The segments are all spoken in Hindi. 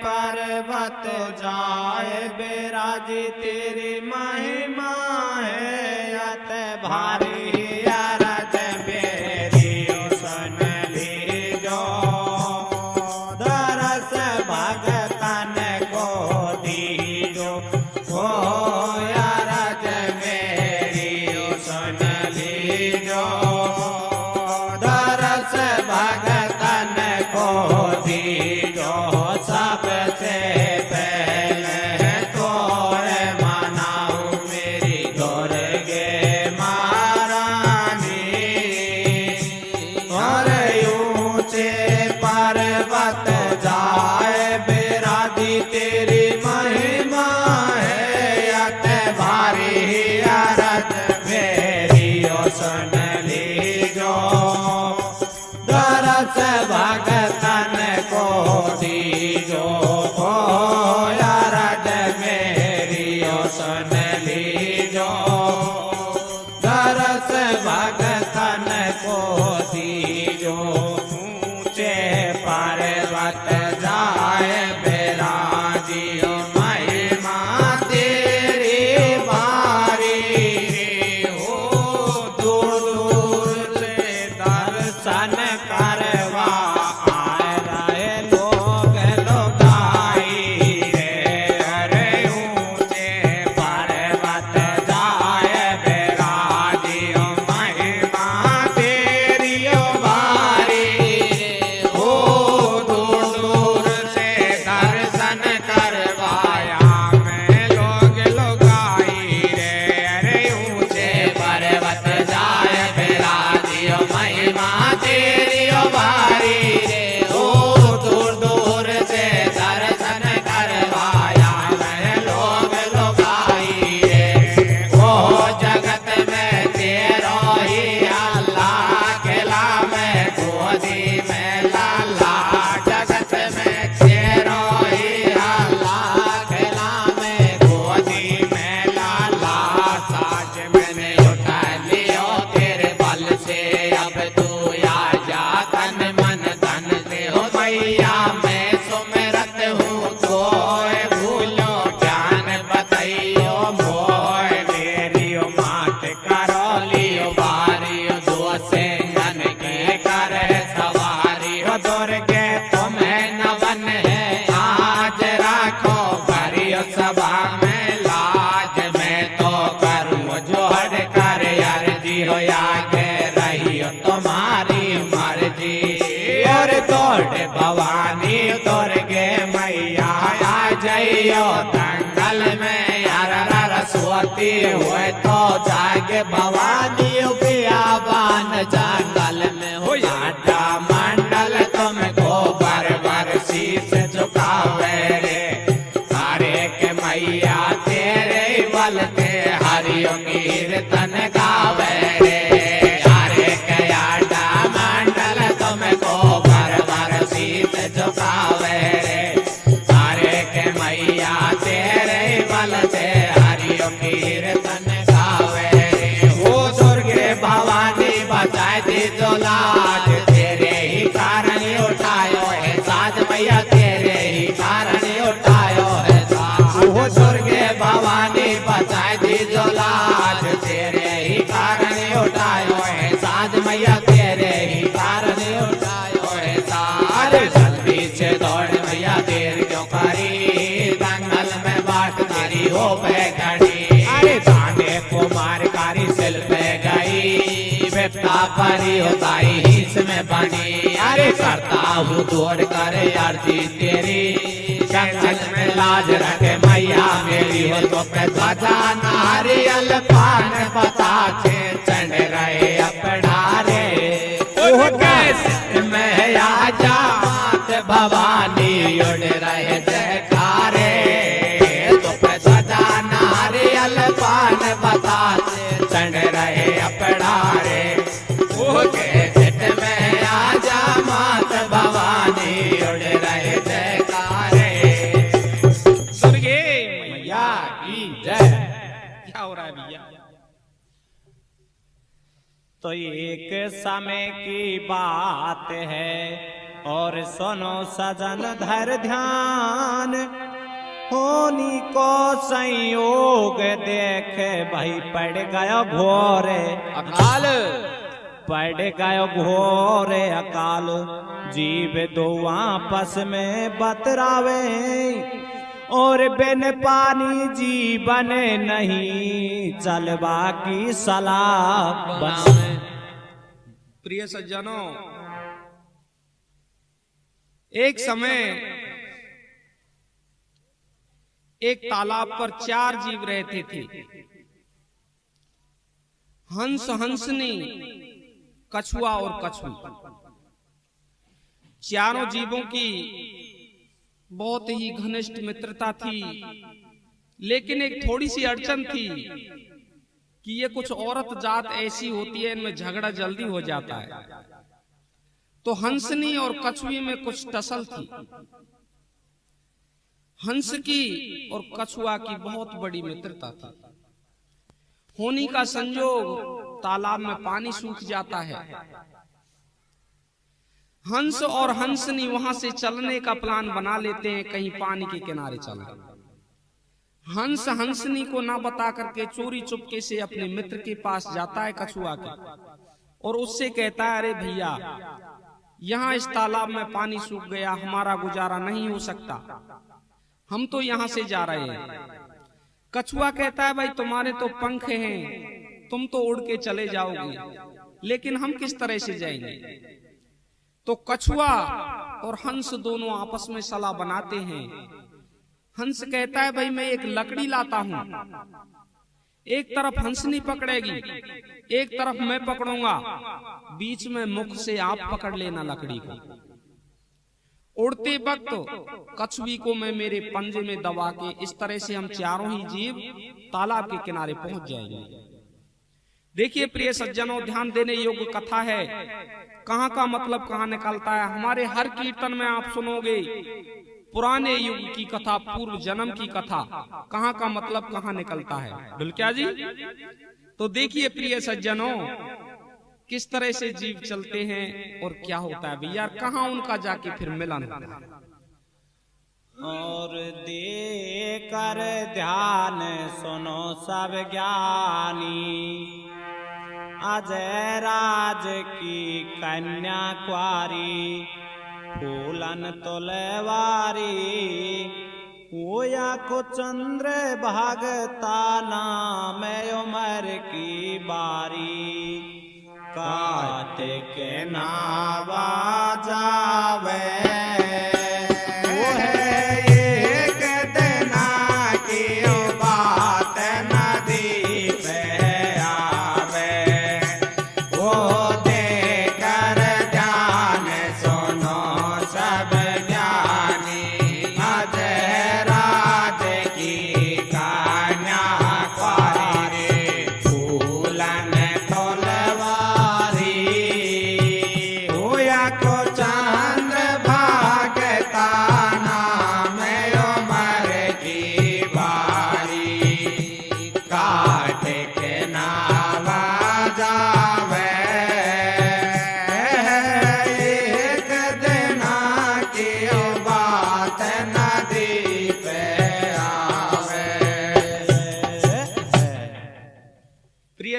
पर्वत जाए बिराजी तेरी महिमा है अत भारी अरज मेरी सुन लीजो दरस भगतन को दीजो ओ अरज मेरी सुन लीजो दरस भगतन को दीजो सबसे पहले तोरे मनाऊं मेरी दुर्गे महारानी और ऊंचे पर्वत जाए बिराजी तेरी महिमा है अत भारी अरज मेरी ओ सुन लीजो दरस भगतन को दीजो ओ अरज मेरी ओ सुन लीजो दरस भगतन को दीजो ऊंचे पर्वत जाए बिराजी महिमा तेरी बारी हो दूर दूर से दर्शन करवा आए रहे लोग लोगाई रे अरे ऊंचे पर्वत जाए बिराजी महिमा तेरी बारी हो दूर दूर से दर्शन करवाया मैं लोग लोगाई रे अरे ऊंचे पर्वत जाए बिराजी महिमा तेरी बारी रे हो दूर दूर से दर्शन करवाया मैं लोग लोगाई रे ओ जगत में तेरो ही अल्लाह खेला मैं गोदी में लाला जगत में तेरो ही अल्लाह खेला मैं गोदी में लाला साज मैंने उठा लियो तेरे बल से अब तू आ जा तन मन धन से हो मैया मैं सुमिरत हूँ कोई भूलो ज्ञान बताइयो मोय मेरी मात करो लियो बारी दो सिंगन के कर सवारी हो दुर्गे तुम्हें नवन है आज राखो भरियो सभा में लाज मैं तो करूँ जोड़ कर अर्जी हो आगे रहियो तुम्हारी मर्जी और तोड़ भवानी दुर्गे मैया आ जाइयो दंगल में यार सरस्वती हुए तो जागे भवानी बियाबान जंगल में हो आटा मंडल तुमको बर शीश झुकावे रे हरे के मैया तेरे बल ते हरियो कीर्तन गावे रे हरे के आटा मंडल तुमको बर शीश झुकावे रे हरे के मैया तेरे बल ते हरियो कीर्तन गावे रे वो दुर्गे भवानी बचाए दी जो लाज तेरे ही कारण उठायो है साज मैया तेरे ही कारण उठायो है साज वो दुर्गे भवानी बचाए दी जो लाज तेरे ही कारण उठायो है साज मैया तेरे ही कारण उठायो है साज जल्दी से दौड़ मैया देर क्यों करी दंगल में बाट तेरी हो पे खड़ी अरे जाने कुमार कारी सिल पे गई बेटा परी होताई हिस में बनी अरे करता हूँ दौड़ करे अर्जी तेरी जंगल में लाज रखे मैया मेरी हो तो पे ध्वजा नारियल पान बता के चढ़ रहे अपनारे वो कैसे में आ जा भवानी उड़ रहे जयकारे तो पे ध्वजा नारियल पान बता के चढ़ रहे अपनारे वो कैसे में आ जा मात भवानी उड़ रहे जयकारे दुर्गे मैया की जय। क्या हो रहा है भैया? तो एक समय की बात है और सुनो सजन धर ध्यान, होनी को संयोग देख भाई पड़ गया घोरे अकाल, पड़ गयो घोरे अकाल। जीव दो आपस में बतरावे, और बिन पानी जीवन नहीं, चलवा की सलाह बस। प्रिय सज्जनों, एक समय एक तालाब पर 4 जीव रहते थे। हंस, हंसनी, कछुआ और कछुई। चारों जीवों की बहुत ही घनिष्ठ मित्रता थी, लेकिन एक थोड़ी सी अड़चन थी कि ये कुछ औरत जात ऐसी होती है, इनमें झगड़ा जल्दी हो जाता है। तो हंसनी और कछुई में कुछ टसल थी। हंस की और कछुआ की बहुत बड़ी मित्रता थी। होनी का संयोग, तालाब में पानी सूख जाता है। हंस और हंसनी वहां से चलने का प्लान बना लेते हैं, कहीं पानी के किनारे चलना। हंस हंसनी को ना बता करके चोरी चुपके से अपने मित्र के पास जाता है कछुआ के, और उससे कहता है, अरे भैया, यहाँ इस तालाब में पानी सूख गया, हमारा गुजारा नहीं हो सकता, हम तो यहाँ से जा रहे हैं। कछुआ कहता है, भाई तुम्हारे तो पंख हैं, तुम तो उड़ के चले जाओगे, लेकिन हम किस तरह से जाएंगे? तो कछुआ और हंस दोनों आपस में सलाह बनाते हैं। हंस कहता है, भाई मैं एक लकड़ी लाता हूं, एक तरफ हंसनी पकड़ेगी, एक तरफ मैं पकड़ूंगा, बीच में मुख से आप पकड़ लेना लकड़ी को। उड़ते वक्त कछुई को मैं मेरे पंजे में दबा के, इस तरह से हम चारों ही जीव तालाब के किनारे पहुंच जाएंगे। देखिए प्रिय सज्जनों, ध्यान देने योग्य कथा है। कहाँ का मतलब कहाँ निकलता है। हमारे हर कीर्तन में आप सुनोगे पुराने युग की कथा, पूर्व जन्म की कथा, कहाँ का मतलब कहाँ निकलता है। ढुलकिया जी, तो देखिए प्रिय सज्जनों, किस तरह से जीव चलते हैं और क्या होता है भैया, कहाँ उनका जाके फिर मिलन होता है। और दे कर ध्यान सुनो सब ज्ञानी, अजय राज की कन्या क्वारी, फूलन तुलवारी, होया को चंद्र भागता नाम उमर की बारी, काट के नावा जावे,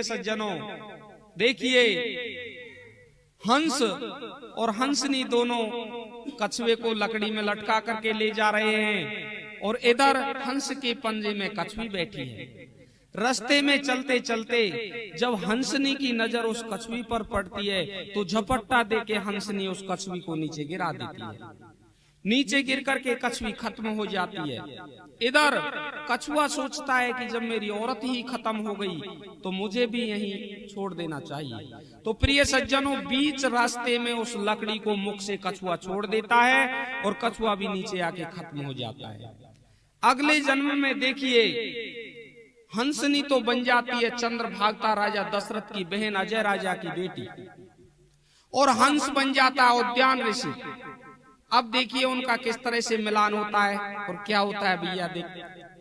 सज्जनों देखिए, हंस और हंसनी दोनों कछुए को लकड़ी में लटका करके ले जा रहे हैं, और इधर हंस के पंजे में कछुई बैठी है। रास्ते में चलते चलते जब हंसनी की नजर उस कछुई पर पड़ती है, तो झपट्टा देके हंसनी उस कछुई को नीचे गिरा देती है। नीचे गिर करके कछुई खत्म हो जाती है। इधर कछुआ सोचता है कि जब मेरी औरत ही खत्म हो गई तो मुझे भी यहीं छोड़ देना चाहिए। तो प्रिय सज्जनों, बीच रास्ते में उस लकड़ी को मुख से कछुआ छोड़ देता है और कछुआ भी नीचे आके खत्म हो जाता है। अगले जन्म में देखिए, हंसनी तो बन जाती है चंद्रभागता राजा दशरथ की बहन अजय राजा की बेटी, और हंस बन जाता है उद्यान ऋषि। अब देखिए उनका किस तरह से मिलान होता है और क्या होता है भैया, देख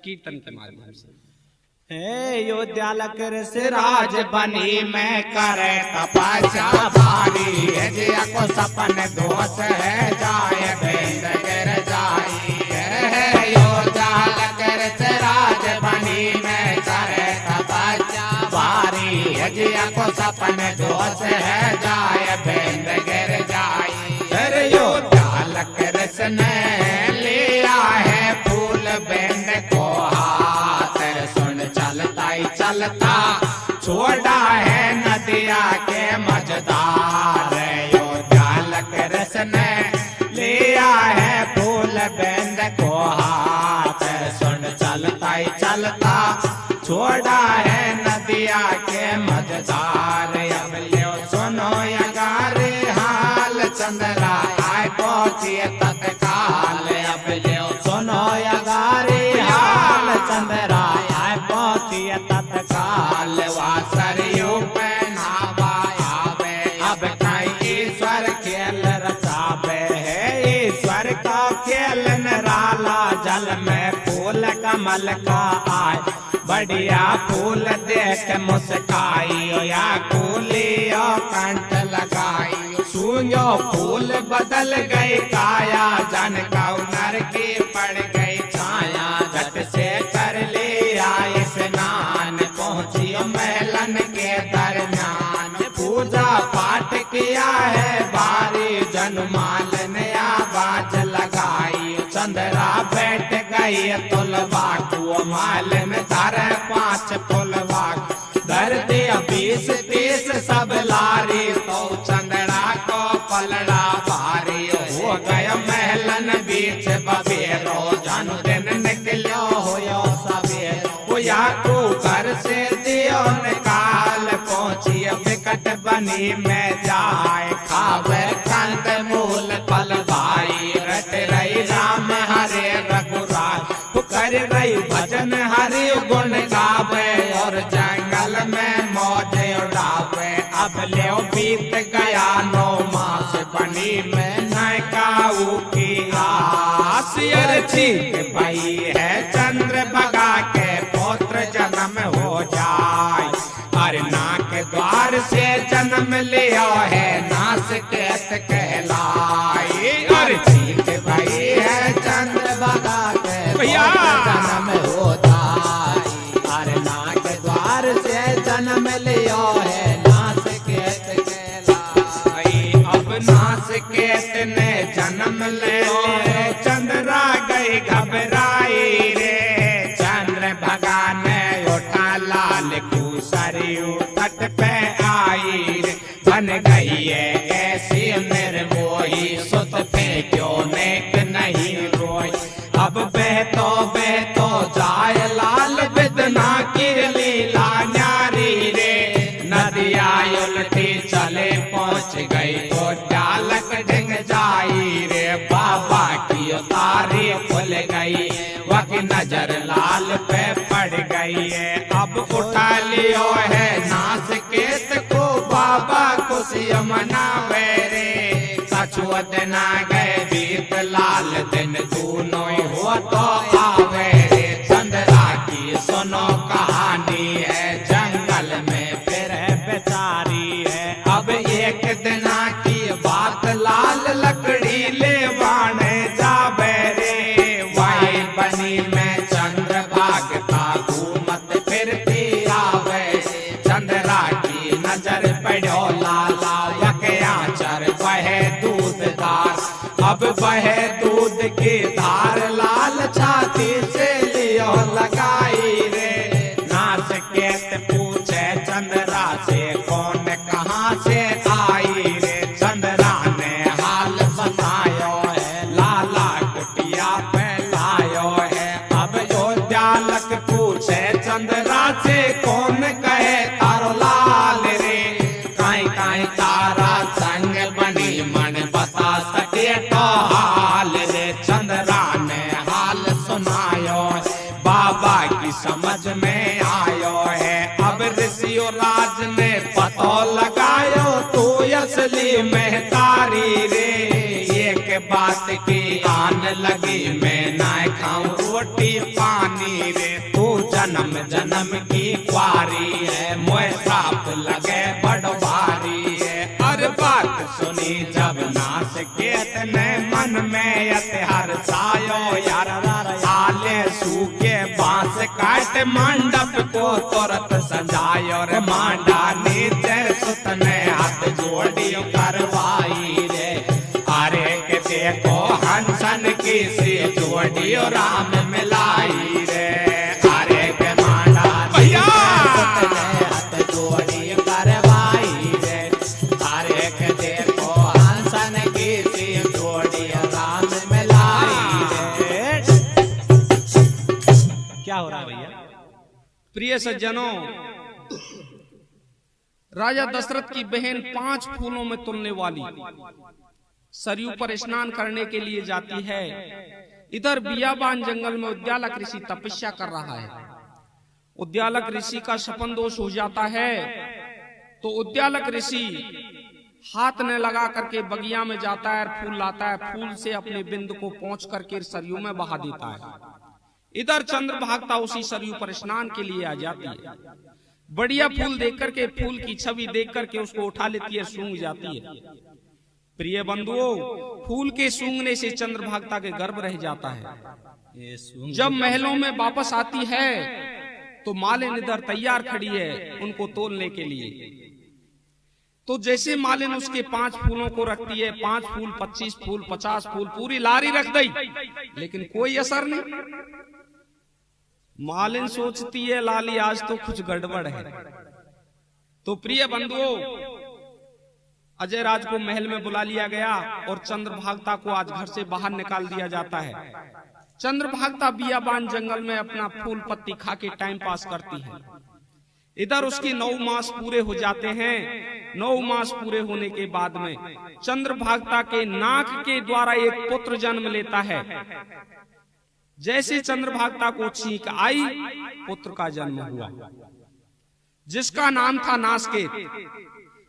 कीर्तन के माध्यम से। अयोध्या लकर राज बनी मैं करे तपस्या भारी है जिया को सपन दोष है जाए भेंद गिर जाई है अयोध्या लकर राज बनी मैं करे तपस्या भारी है जिया को सपन दोष है जाए भेंद गिर जाई अयोध्या लकर ने लिया है फूल बेंद को हाथ सुन चलता ही चलता छोड़ा है नदिया के मझधार अयोध्या लकर ने लिया है फूल बेंद को हाथ सुन चलता ही चलता छोड़ा है नदिया के मझधार अब लियो सुनो यगारे हाल चंद्रा आए पहुंचिए तत्काल अब लियो सुनो यगारे हाल चंद्रा आए पहुंचिए तत्काल वासरियों पे नावायावे अब कहीं ईश्वर खेल रचावे है ईश्वर का खेल निराला जल में फूल कमल का आए बढ़िया फूल देख मुस्काई या कूलियो कंठ लगाई सुनो फूल बदल गई काया जन का नर की पड़ गई छाया झट से कर लिया स्नान पहुंची महलन के दरम्यान पूजा पाठ किया है बारी जनमाल नया बाज लगाई चंद्रा बैठ गई तुलवा को माल में तारे 5 पुलवा धर दिया 20-30 सब लारी तो चंद्रा को पलड़ा भारी हो गया महलन बीच बबेरो जन दिन निकलो हो सवेरो या को घर से दियो निकाल पहुंची विकट बनी में जाए खावे कंद मूल फल भाई रट रही राम हरे रघुराय कर रही भजन हरि गुण गावे और जंगल में मौज उड़ावे अब ले बीत गया 9 मास बनी में नयकाऊ की आस अर्चित भई है चंद्र बगा के पुत्र जन्म हो जाए हर नाक द्वार से जन्म लिया है नास केत कहलाए अर्चित भई है चंद्र बगा के जन्म होता हर नाक द्वार से जन्म लियो है नास केत कहलाई अब नास केत ने जन्म ले चंद्रा गई घबराई रे चंद्र भगवान उठा लाल कुसरियू तट पे आई रे बन गई है ऐसी निर्मोही सुत पे क्यों नेक नहीं रोई अब बहतो जाए लाल बिदना की लीला न्यारी रे नदिया उल्टी चले पहुंच गई तो डालक ढंग जाई रे बाबा की उतारी खुल गई वक नजर लाल पे पड़ गई है अब उठा लियो है नास केत को बाबा खुशी मनावे रे सचुअत ना गए बीत लाल दिन दोनों ही हो तो आवे रे चंद्रा की सुनो कहानी है जंगल में फिर है बेचारी है अब एक दिना की बात लाल लकड़ी ले बाणे जावे रे वाई बनी में चंद्र भागता घूमत फिरती आवे चंद्रा की नजर पड़ो लाला यकया चर बहे दूध धार अब बहे दूध की धार लाल छाती से लियो लगाई रे नास केत पूछे चंद्रा से कौन कहाँ से आई रे चंद्रा ने हाल बतायो है लाला कुटिया पे लायो है अब अयोध्यालक पूछे चंद्रा से कौन कहे तारो लाल रे काई काई तारा संग बनी मन बता सके तो हाल रे चंद्रा ने हाल सुनायो बाबा की समझ में आयो है अब ऋषियों राज ने पतो लगायो तू असली में तारी रे एक बात की आन लगी मैं ना खाऊं रोटी पानी रे तू जन्म जन्म जन्म की क्वारी है, मोए श्राप लगे बड़ भारी है। अरे बात सुनी जब नास केत ने मन में हर सायो यार, आले सूखे बांस काट मंडप को तुरंत सजायो रे, मांडा नीचे सुत ने हाथ जोड़ियो करवाई रे। अरे के देखो हंसन की सी जोड़ियो राम मिलाई रे। अरे के मांडा नीचे सुत ने हाथ जोड़ियो करवाई रे। अरे के देखो हंसन की सी जोड़ियो राम मिलाई रे। क्या हो रहा है भैया? प्रिय सज्जनों, राजा दशरथ की बहन 5 फूलों में तुलने वाली सरयू पर स्नान करने के लिए जाती है। इधर बियाबान जंगल में उद्यालक ऋषि तपस्या कर रहा है। उद्यालक ऋषि का शपन दोष हो जाता है, तो उद्यालक ऋषि हाथ ने लगा करके बगिया में जाता है, फूल लाता है, फूल से अपने बिंद को पहुंच करके सरयू में बहा देता है। इधर चंद्रभागा उसी सरयू पर स्नान के लिए आ जाती है। बढ़िया फूल देख करके, फूल की छवि देख करके उसको उठा लेती है, सूंघ जाती है। प्रिय बंधुओं, फूल के सूंघने से चंद्रभागा के गर्भ रह जाता है। जब महलों में वापस आती है तो मालिन इधर तैयार खड़ी है उनको तोलने के लिए। तो जैसे मालिन उसके 5 फूलों को रखती है, 5 फूल, 25 फूल, 50 फूल, पूरी लारी रख दी, लेकिन कोई असर नहीं। मालिन सोचती है लाली आज तो कुछ गड़बड़ है। तो प्रिय बंधुओं, अजय राज को महल में बुला लिया गया और चंद्रभागा को आज घर से बाहर निकाल दिया जाता है। चंद्रभागा बियाबान जंगल में अपना फूल पत्ती खा के टाइम पास करती है। इधर उसकी 9 मास पूरे हो जाते हैं। 9 मास पूरे होने के बाद में चंद्रभागा के नाक के द्वारा एक पुत्र जन्म लेता है। जैसे चंद्रभागा को छींक आई, पुत्र का जन्म हुआ, जिसका नाम था नासकेत।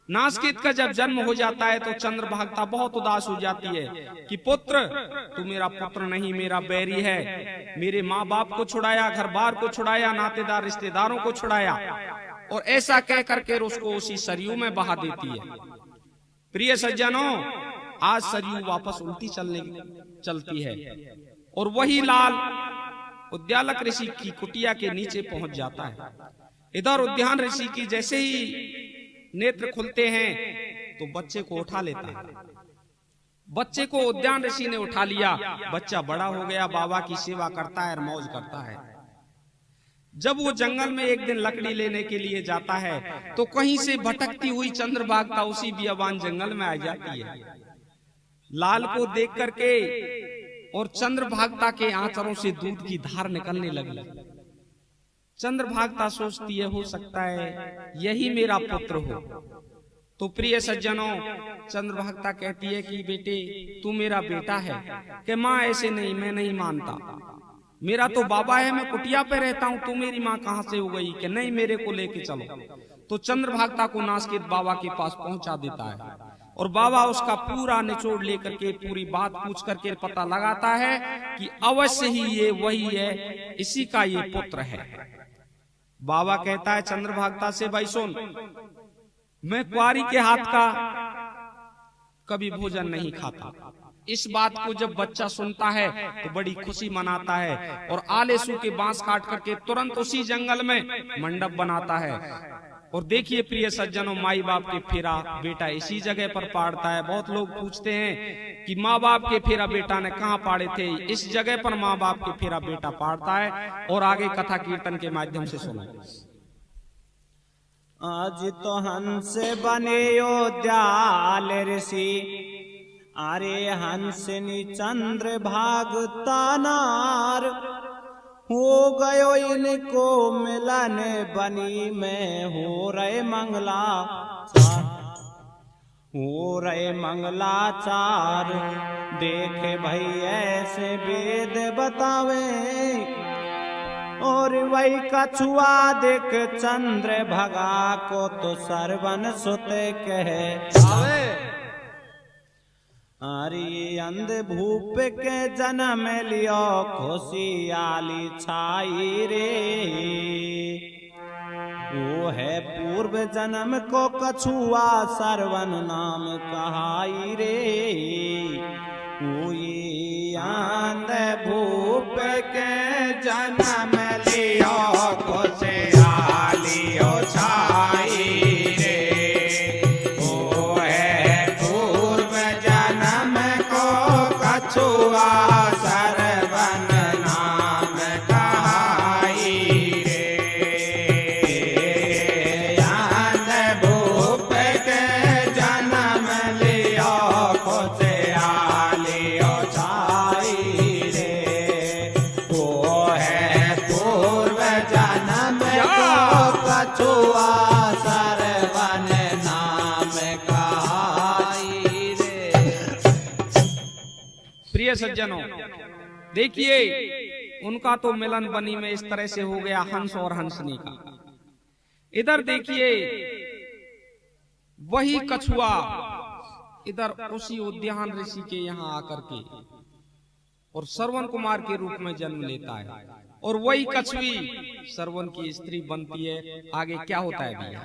नासकेत का जब जन्म हो जाता है तो चंद्रभागा बहुत उदास हो जाती है कि पुत्र, तू मेरा पुत्र नहीं, मेरा बैरी है। मेरे माँ बाप को छुड़ाया, घर बार को छुड़ाया, नातेदार रिश्तेदारों को छुड़ाया, और ऐसा कह करके उसको उसी सरयू में बहा देती है। प्रिय सज्जनों, आज सरयू वापस उल्टी चलती है और वही लाल उद्यालक ऋषि की कुटिया के नीचे पहुंच जाता है। इधर उद्यान ऋषि की जैसे ही नेत्र खुलते हैं तो बच्चे को उठा लेता है। बच्चे को उद्यान ऋषि ने उठा लिया। बच्चा बड़ा हो गया, बाबा की सेवा करता है और मौज करता है। जब वो जंगल में एक दिन लकड़ी लेने के लिए जाता है तो कहीं से भटकती हुई चंद्रभागा उसी बियाबान जंगल में आ जाती है। लाल को देख करके और चंद्रभागा के आंचलों से दूध की धार निकलने लगी। चंद्रभागा सोचती है, हो सकता है यही मेरा पुत्र हो। तो प्रिय सज्जनों, चंद्रभागा कहती है कि बेटे, तू मेरा बेटा है। कि माँ ऐसे नहीं, मैं नहीं मानता, मेरा तो बाबा है, मैं कुटिया पे रहता हूँ, तू मेरी माँ कहाँ से हो गई? कि नहीं, मेरे को लेके चलो। तो चंद्रभागा को नासकेत बाबा के पास पहुंचा देता है और बाबा उसका पूरा निचोड़ लेकर के पूरी बात पूछ करके पता लगाता है कि अवश्य ही ये वही है, इसी का ये पुत्र है। बाबा कहता है चंद्रभागा से, भाई सुन, मैं कुंवारी के हाथ का कभी भोजन नहीं खाता। इस बात को जब बच्चा सुनता है तो बड़ी खुशी मनाता है और आलेसू के बांस काट करके तुरंत उसी जंगल में मंडप बनाता है। और देखिए प्रिय सज्जनों, माई बाप के फेरा बेटा इसी जगह पर पाड़ता है। बहुत लोग पूछते हैं कि माँ बाप के फेरा बेटा ने कहाँ पाड़े थे? इस जगह पर माँ बाप के फेरा बेटा पाड़ता है। और आगे कथा कीर्तन के माध्यम से सुनो। आज तो हंस बने उद्याल ऋषि, अरे हंसनी चंद्रभागा नार, हो गयो इनको मिलन बनी में, हो रहे मंगलाचार। देखे भई ऐसे वेद बतावे, और वही कछुआ देख चंद्रभागा को तो सरवन सुते कहे। अरे अंध भूप के जन्म लियो, खुशियाली छाई रे। वो है पूर्व जन्म को कछुआ सरवन नाम कहाई रे। वो ये आंध भूप के जन्म लियो खुशहालियो छाई रे। वो है पूर्व जन्म को कछुआ सरवन नाम कहाई रे। आंध भूप के जन्म लियो खुशहालियो छाई रे। वो है पूर्व जन्म को कछुआ सरवन नाम कहाई रे। प्रिय सज्जनों, देखिए उनका तो मिलन बनी में इस तरह से हो गया हंस और हंसनी का। इधर देखिए वही कछुआ इधर उसी उद्यान ऋषि के यहाँ आकर के और श्रवण कुमार के रूप में जन्म लेता है, और वही कछुई श्रवण की स्त्री बनती है। आगे क्या होता है भैया?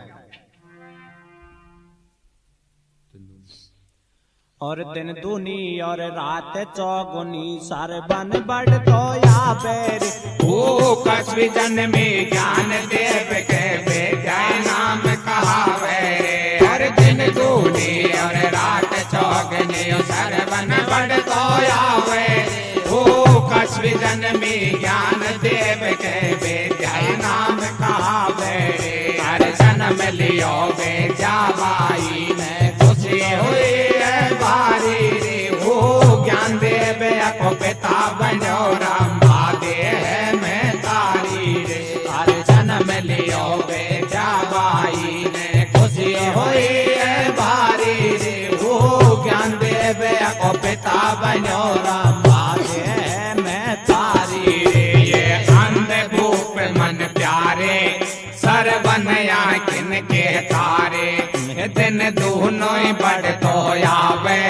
और दिन दूनी और रात चौगुनी सरवन बढ़ तो या बेर। वो कछुई जन्मे ज्ञान देव के बेटा नाम कहावे रे। और दिन दूनी और रात चौगुनी सरवन बढ़ तो आवे। वो कछुई जन्मे ज्ञान देव के बेटा नाम कहावे रे। हर जन्म लियो बेटा बाई ने खुशी हुई बारी रे। वो ज्ञान देव को पिता बनो रंभा दे है मैं तारी रे। हर जन्म लियो बेटा बाई ने खुशी हुई है बारी रे। वो ज्ञान देव को पिता बनो रंभा दे है मैं तारी रे। ये अंध भूप मन प्यारे सरवन किन के तारे। दिन दोनों बढ़ तो आवे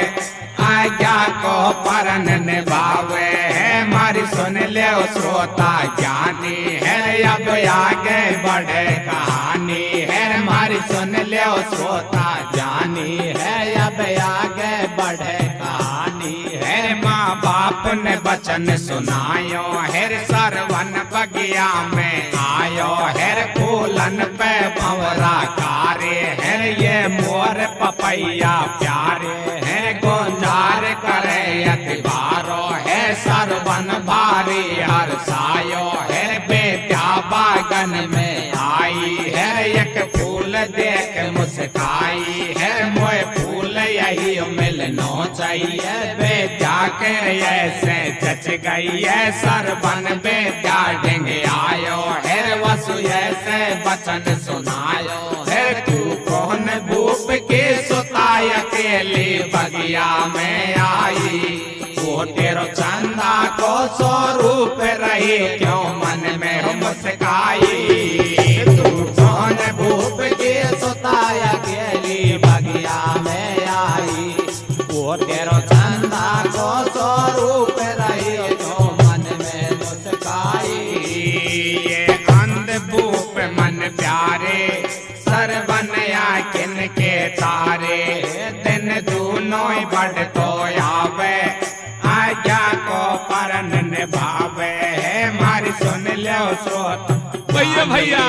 आज्ञा को परन निभावे है। मारी सुन ले श्रोता ज्ञानी है, अब आगे बढ़े कहानी है। मारी सुन ले श्रोता ज्ञानी है, अब आगे बढ़े कहानी है। माँ बाप ने वचन सुनायो है, सरवन बगिया में आयो है। फूलन पे भंवरा कारे है, ये मोर पपैया प्यारे है। गोंजार करे अतिबारो है, सरवन भारी हर्षायो है। बेटा बागन में आई है, एक फूल देख मुस्काई है। मोए फूल यही मिलनो चाहिए, बेटा के ऐसे जच गई है। सरवन बेटा ढंग आयो है, वसु ऐसे वचन सुनायो है। तू कौन भूप के सुताय अकेली बगिया में आई। वो तेरो चंदा को स्वरूप रही, क्यों मन में हो मुस्काई। तू कौन भूप के सुताय अकेली बगिया में आई। वो तेरो चंदा को स्वरूप रही, क्यों मन में मुस्काई। ये अंध भूप मन प्यारे सरवन किन के तारे। दिन दोनों बढ़ तो आवे आज्ञा को परन निभावे है। मारी सुन लो श्रोत भैया भैया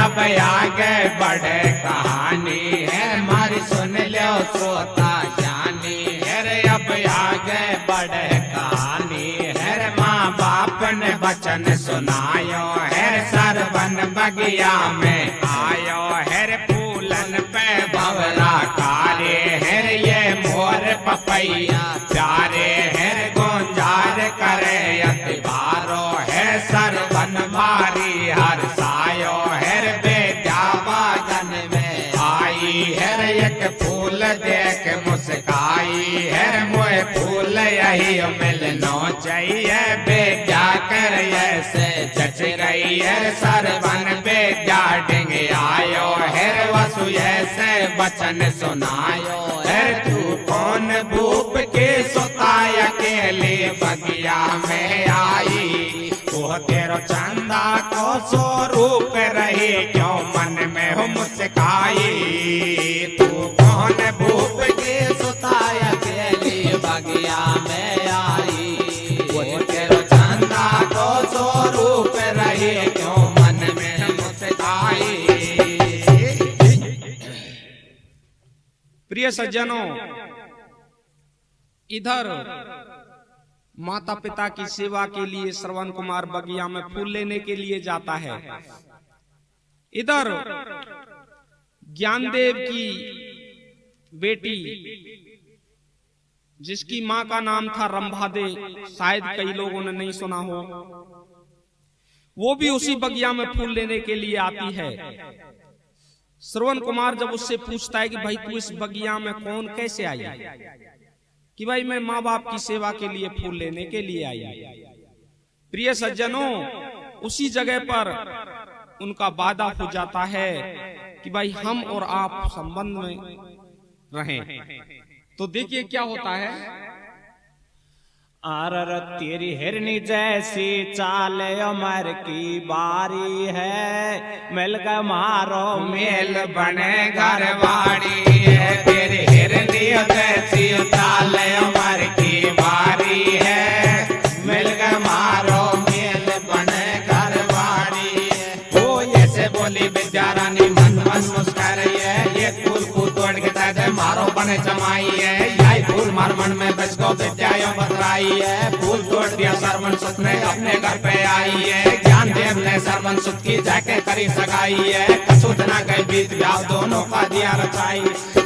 अब आगे बढ़े कहानी है। मारी सुन लो श्रोता ज्ञानी है, अब आगे बढ़े कहानी है। माँ बाप ने वचन सुनायो है, सरवन बगिया में आयो है। फूलन पे भंवरा कारे है, ये मोर पपैया प्यारे है। गोंजार करे अतिबारो है, सरवन भारी हर्षायो है। बेटा बागन में आई है, एक फूल देख मुस्काई है। मोए फूल यही मिलनो चाहिए, बेटा कर ऐसे जच रही है। सरवन बेटा ढंग आयो है, वसु ऐसे वचन सुनायो है। तू कौन भूप के सुताय अकेले बगिया में आई। वो तेरो चंदा को स्वरूप रही, क्यों मन आई। तू कौन भूप के सुताय अकेली बगिया में आई। तेरो चंदा को स्वरूप रही क्यों मन में मुस्काई। प्रिय सज्जनों, इधर माता पिता की सेवा के लिए श्रवण कुमार बगिया में फूल लेने के लिए जाता है। इधर ज्ञानदेव की बेटी, जिसकी मां का नाम था रंभादे, शायद कई लोगों ने नहीं सुना हो, वो भी उसी बगिया में फूल लेने के लिए आती है। श्रवण कुमार जब उससे पूछता है कि भाई तू इस बगिया में कौन कैसे आई, कि भाई मैं माँ बाप की सेवा के लिए फूल लेने के लिए आई। प्रिय सज्जनों, उसी जगह पर उनका वादा हो जाता है कि भाई हम और आप संबंध में रहें। तो देखिए क्या होता है। आर तेरी हिरनी जैसी चाल उमर की बारी है, मिल के मारो मेल बने घर बाड़ी है। तेरी हिरनी जैसी चाल उमर की बारी है, मिल के मारो मेल बने घर बाड़ी है। वो ऐसे बोली विद्या रानी मन मन मुस्कुरा रही है। ये फूल को तोड़ के दे मारो बने जमाई है। यही फूल मार मन में बच को विद्या बतराई है। फूल तोड़ दिया सरवन सुत ने अपने घर पे आई है। ज्ञानदेव ने सरवन सुत की जाके करी सगाई है। कसूत न गए बीत ब्याह दोनों का दिया रचाई।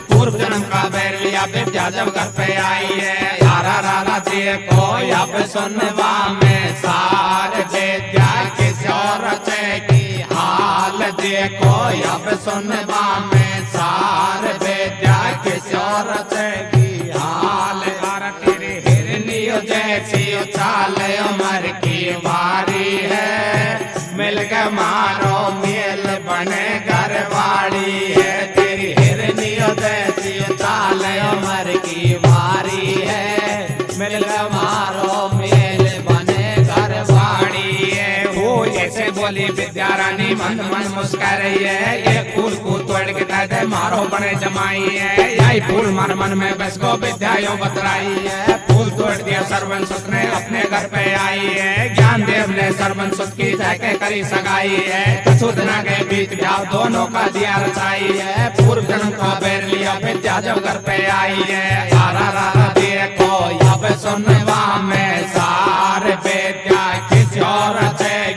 पूर्व जन्म का बैर लिया विद्या जब घर पे आई है। यारा रारा देखो अब सुनवा में सार विद्या किशोर की हाल देखो। अब सुनवा में सार विद्या किशोर की हाल। तेरे हिरनी जैसी उछाल उमर की बारी है, मिल के मारो मेल बने घर बाड़ी है। तेरी हिरनी जैसी उछाल उमर की बारी है, मिल के मारो मेल बने घर बाड़ी है। वो जैसे बोली विद्या रानी मन मन मुस्कुरा रही है। ये फूल को तोड़ के दे मारो बने जमाई है। यही फूल मन मन में बस को विद्या यो बतराई है। फूल तोड़ दिया सरवन सुत ने अपने घर पे आई है। ज्ञानदेव ने सरवन सुत की जाके करी सगाई है। कसूत न गए बीत ब्याह दोनों का दिया रचाई है। पूर्व जन्म का बैर लिया विद्या जब घर पे आई है। सारा रारा देखो अब सुनवा में सार विद्या किसी और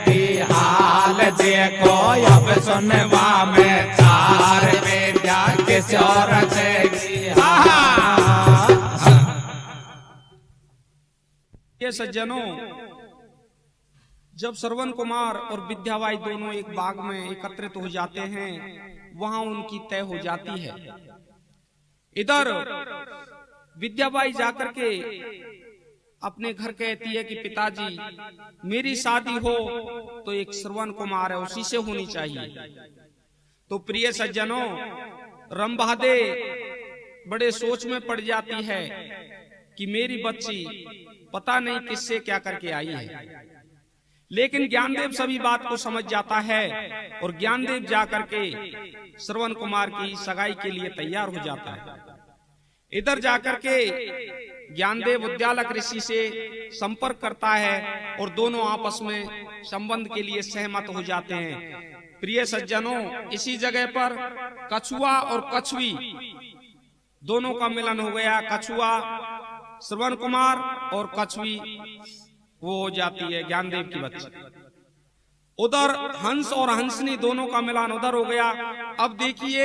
की हाल देखो। अब सुनवा में सार विद्या किसी और की हाल। ये सज्जनों, जब श्रवण कुमार और विद्याबाई दोनों एक बाग में एकत्रित हो जाते हैं, वहां उनकी तय हो जाती है। इधर विद्याबाई जाकर के अपने घर कहती है कि पिताजी मेरी शादी हो तो एक श्रवण कुमार है, उसी से होनी चाहिए। तो प्रिय सज्जनों, रंभादे बड़े सोच में पड़ जाती है कि मेरी बच्ची पता नहीं किससे क्या करके आई है। लेकिन ज्ञानदेव सभी बात को समझ जाता है और ज्ञानदेव जाकर के श्रवण कुमार की सगाई के लिए तैयार हो जाता है। इधर जाकर के ज्ञानदेव उद्यालक ऋषि से संपर्क करता है और दोनों आपस में संबंध के लिए सहमत हो जाते हैं। प्रिय सज्जनों, इसी जगह पर कछुआ और कछुई दोनों का मिलन हो गया। कछुआ श्रवण कुमार और कछुई वो हो जाती है ज्ञानदेव की बच्ची। उधर हंस और हंसनी दोनों का मिलन उधर हो गया। अब देखिए